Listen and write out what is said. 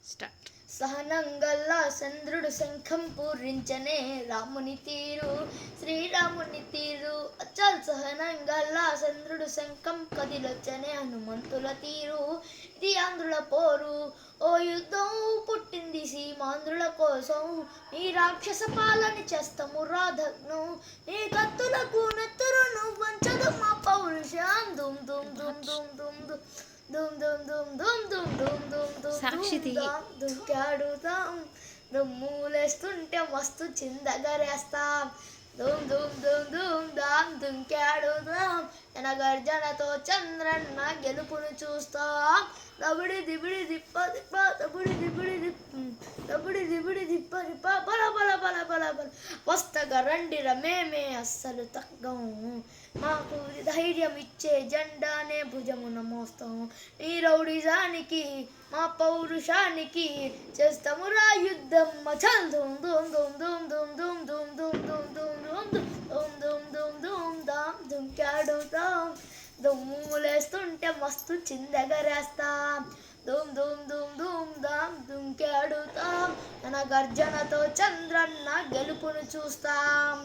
Start. సహనంగల్లా చంద్రుడు శంఖం పూరించనే రాముని తీరు శ్రీరాముని తీరు అచ్చల్ సహనంగల్లా చంద్రుడు శంఖం కదిలొచ్చనే హనుమంతుల తీరు ఇది ఆంధ్రుల పోరు ఓ యుద్ధం పుట్టింది సీమాంధ్రుల కోసం నీ రాక్షస పాలని చేస్తాము రాధగ్నం నీ కత్తులకు నెత్తురును వంచదు మా పౌరుషం దుమ్ దుమ్ దుమ్ దుమ్ దుమ్ దుమ్ దుమ్ దుమ్ దుమ్ దుమ్ దుమ్ దుమ్ దుమ్ సాక్షితి. దుంకాడుతాం దుమ్ములేస్తుంటే మస్తు చిందగరేస్తాం దుమ్ దుమ్ దుమ్ దుమ్ దాం దుంకాడుతాం జనగర్జనతో చంద్రన్న గెలుపును చూస్తాం దబుడి దిబిడి దిప్ప దిప్ప దబుడి దిబిడి దిప్ప దబుడి దిబిడి దిప్ప దిప్ప బల బల బల బల బల వస్తగా రండిర మేమే అస్సలు తగ్గం మాకు ధైర్యం ఇచ్చే జెండానే భుజమున మోస్తాం ఈ రౌడిజానికి మా పౌరుషానికి చేస్తాము రా యుద్ధం మచల్ ధూమ్ ధూమ్ ధూమ్ ధూమ్ ధూమ్ ధూమ్ ధూమ్ ధూమ్ ధూమ్ ధూమ్ ధూమ్ ధూమ్ ధూమ్ ధూమ్ ధూమ్ దాం దుంకాడుతాం దుమ్ములేస్తుంటే మస్తు చిందగరేస్తాం ధూమ్ ధూమ్ ధూమ్ ధూమ్ దాం దుంకాడుతాం తన గర్జనతో చంద్రన్న గెలుపును చూస్తాం.